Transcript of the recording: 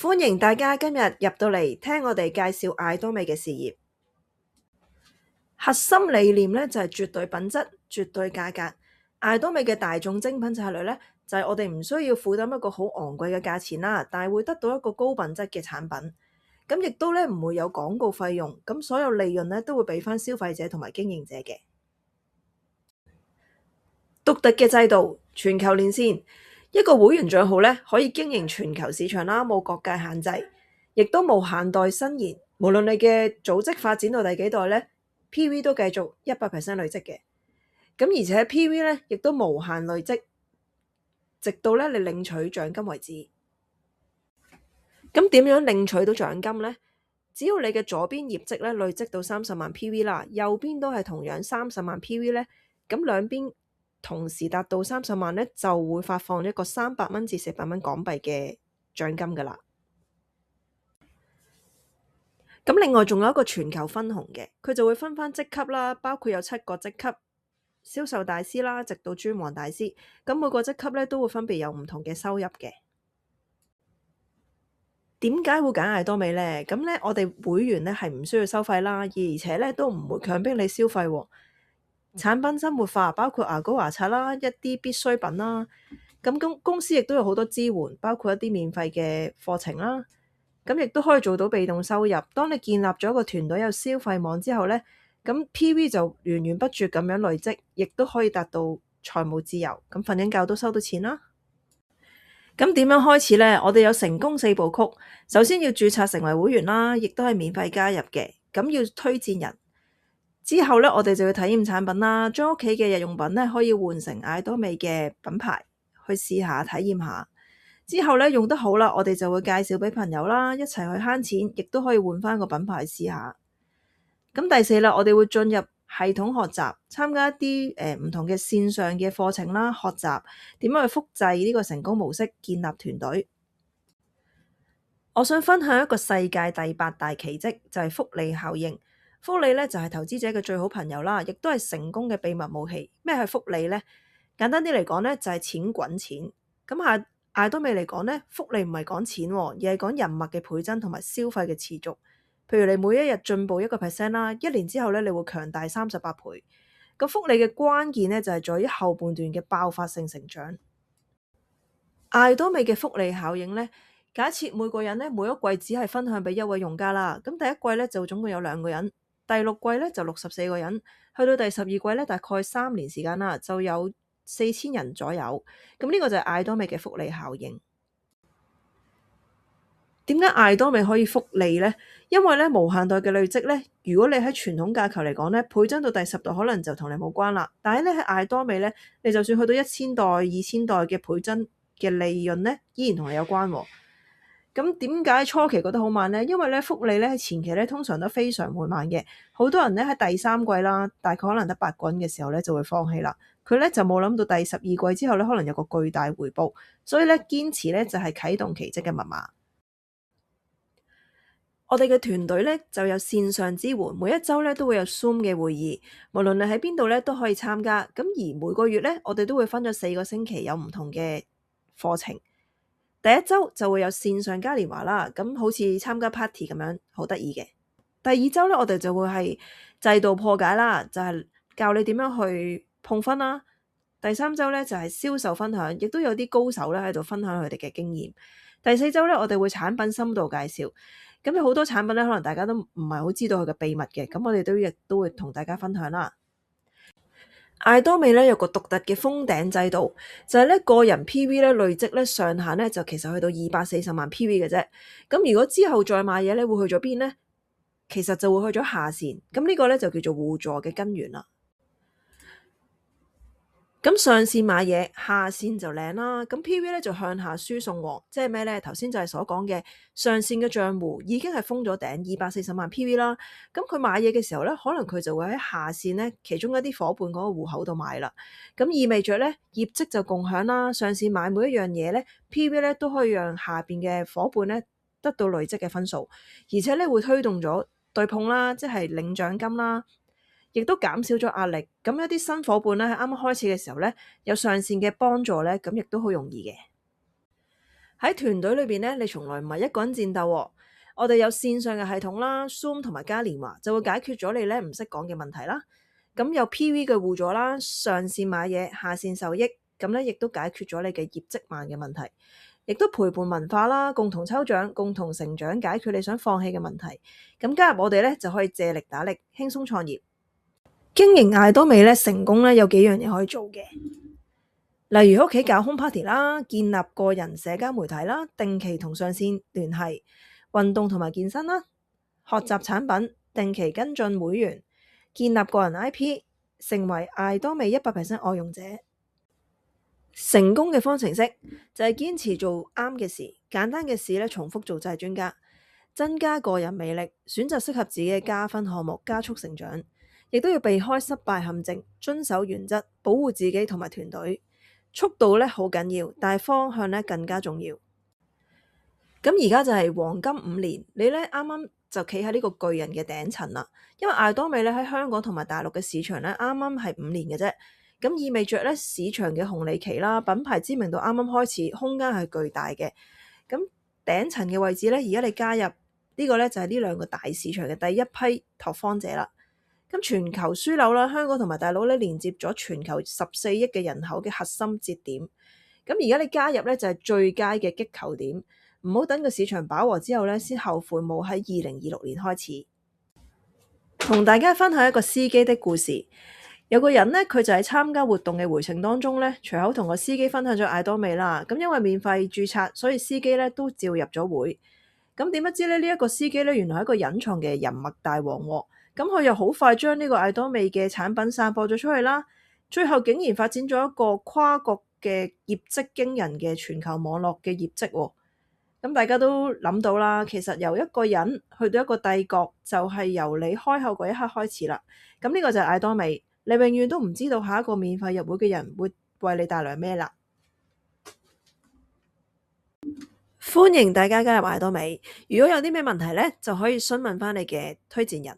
歡迎大家今日入到嚟聽我哋介紹艾多美嘅事業。核心理念咧就係絕對品質、絕對價格。艾多美嘅大眾精品策略咧就係我哋唔需要負擔一個好昂貴嘅價錢啦，但係會得到一個高品質嘅產品。咁亦都咧唔會有廣告費用，咁所有利潤咧都會俾翻消費者同埋經營者嘅。獨特嘅制度，全球連線，一個會員賬號咧可以經營全球市場啦，冇國界限制，亦都無限代伸延。無論你嘅組織發展到第幾代咧，PV 都繼續100%累積嘅。咁而且 PV 咧亦都無限累積，直到咧你領取獎金為止。咁點樣領取到獎金呢？只要你嘅左邊業績咧累積到30萬 PV 啦，右邊都係同樣30萬 PV 咧，咁兩邊同時達到30萬咧，就會發放一個300蚊至400蚊港幣嘅獎金噶啦。咁另外仲有一個全球分紅嘅，佢就會分翻職級啦，包括有7個職級，銷售大師啦，直到專王大師。咁每個職級咧都會分別有唔同嘅收入嘅。點解會揀艾多美呢？咁咧我哋會員咧係唔需要收費啦，而且咧都唔會強迫你消費喎。產品生活化，包括牙膏牙刷啦，一啲必需品啦。咁公司亦都有好多支援，包括一啲免費嘅課程啦。咁亦都可以做到被動收入。當你建立咗一個團隊有消費網之後呢，咁 PV 就源源不絕咁樣累積，亦都可以達到財務自由。咁瞓緊覺都收到錢啦。咁點樣開始呢？我哋有成功4部曲。首先要註冊成為會員啦，亦都係免費加入嘅。咁要推薦人。之後咧，我哋就要體驗產品啦，將屋企嘅日用品咧可以換成艾多美嘅品牌去試下體驗下。之後咧用得好啦，我哋就會介紹俾朋友啦，一齊去慳錢，亦都可以換翻個品牌試下。咁第4啦，我哋會進入系統學習，參加一啲唔同嘅線上嘅課程啦，學習點樣去複製呢個成功模式，建立團隊。我想分享一個世界第8大奇蹟，就係複利效應。複利咧就係投資者嘅最好朋友啦，亦都係成功嘅秘密武器。咩係複利呢？簡單啲嚟講咧，就係錢滾錢。咁艾多美嚟講咧，複利唔係講錢，而係講人脈嘅倍增同埋消費嘅持續。譬如你每一日進步1%啦，1年之後咧，你會強大38倍。咁複利嘅關鍵咧就係在於後半段嘅爆發性成長。艾多美嘅複利效應咧，假設每個人咧每一季只係分享俾1位用家啦，咁第一季咧就總共有2個人。第6季咧就64個人，去到第12季咧大概3年時間啦，就有4000人左右。咁呢個就係艾多美嘅複利效應。點解艾多美可以複利呢？因為咧無限代嘅累積咧，如果你喺傳統架構嚟講咧，倍增到第10代可能就同你冇關啦。但係咧喺艾多美咧，你就算去到1000代、2000代嘅倍增嘅利潤咧，依然同你有關喎。咁點解初期覺得好慢呢？因為咧複利咧喺前期咧通常都非常緩慢嘅，好多人咧喺第3季啦，大概可能得8個人嘅時候咧就會放棄啦。佢咧就冇諗到第12季之後咧可能有個巨大回報，所以咧堅持咧就係啟動奇蹟嘅密碼。我哋嘅團隊咧就有線上支援，每一週咧都會有 Zoom 嘅會議，無論你喺邊度咧都可以參加。咁而每個月咧，我哋都會分咗4個星期有唔同嘅課程。第一週就會有線上嘉年華啦，咁好似參加 party 咁樣，好得意嘅。第2週咧，我哋就會係制度破解啦，就係教你點樣去碰分啦。第3週咧就係銷售分享，亦都有啲高手咧喺度分享佢哋嘅經驗。第4週咧，我哋會產品深度介紹，咁有好多產品咧，可能大家都唔係好知道佢嘅秘密嘅，咁我哋亦都會同大家分享啦。艾多美咧有個獨特嘅封頂制度，就係咧個人 PV 咧累積咧上限咧就其實去到240萬 PV 嘅啫。咁如果之後再買嘢咧會去咗邊呢？其實就會去咗下線。咁呢個咧就叫做互助嘅根源啦。咁上線買嘢，下線就領啦。咁 PV 咧就向下輸送喎，即係咩咧？頭先就係所講嘅上線嘅賬戶已經係封咗頂240萬 PV 啦。咁佢買嘢嘅時候咧，可能佢就會喺下線咧其中一啲夥伴嗰個戶口度買啦。咁意味着咧業績就共享啦。上線買每一樣嘢咧，PV 咧都可以讓下邊嘅夥伴咧得到累積嘅分數，而且咧會推動咗對碰啦，即係領獎金啦。亦都減少咗壓力，咁一啲新伙伴咧喺啱啱開始嘅時候咧，有上線嘅幫助咧，咁亦都好容易嘅。喺團隊裏邊咧，你從來唔係一個人戰鬥喎。我哋有線上嘅系統啦，Zoom 同埋嘉年華就會解決咗你咧唔識講嘅問題啦。咁有 PV 嘅互助啦，上線買嘢，下線受益，咁咧亦都解決咗你嘅業績慢嘅問題，亦都陪伴文化啦，共同抽獎，共同成長，解決你想放棄嘅問題。咁加入我哋咧就可以借力打力，輕鬆創業。經營艾多美咧成功咧有幾樣嘢可以做嘅。例如屋企搞 home party 啦，建立個人社交媒體啦，定期同上線聯繫，運動同埋健身啦，學習產品，定期跟進會員，建立個人 IP，成為艾多美100% 愛用者。成功嘅方程式就係堅持做啱嘅事，簡單嘅事咧重複做就係專家，增加個人魅力，選擇適合自己嘅加分項目，加速成長，亦都要避開失敗陷阱，遵守原則，保護自己同埋團隊。速度咧好緊要，但係方向咧更加重要。咁而家就係黃金5年，你咧啱啱就企喺呢個巨人嘅頂層啦。因為艾多美咧喺香港同埋大陸嘅市場咧啱啱係5年嘅啫，咁意味着咧市場嘅紅利期啦，品牌知名度啱啱開始，空間係巨大嘅。咁頂層嘅位置咧，而家你加入呢個咧就係呢兩個大市場嘅第一批拓荒者啦。咁全球樞紐啦，香港同埋大陸咧連接咗全球14億嘅人口嘅核心節點。咁而家你加入咧就係最佳嘅擊球點，唔好等個市場飽和之後咧先後悔冇喺2026年開始。同大家分享一個司機的故事。有個人咧，佢就喺參加活動嘅回程當中咧，隨口同個司機分享咗艾多美啦。咁因為免費註冊，所以司機咧都照入咗會。咁點不知咧呢一個司機咧原來係一個隱藏嘅人脈大王喎。咁佢又好快將呢個艾多美嘅產品散播咗出去啦，最後竟然發展咗一個跨國嘅業績驚人嘅全球網絡嘅業績喎。咁大家都諗到啦，其實由一個人去到一個帝國，就係由你開口嗰一刻開始啦。咁呢個就係艾多美，你永遠都唔知道下一個免費入會嘅人會為你帶來咩啦。歡迎大家加入艾多美，如果有啲咩問題呢，就可以詢問翻你嘅推薦人。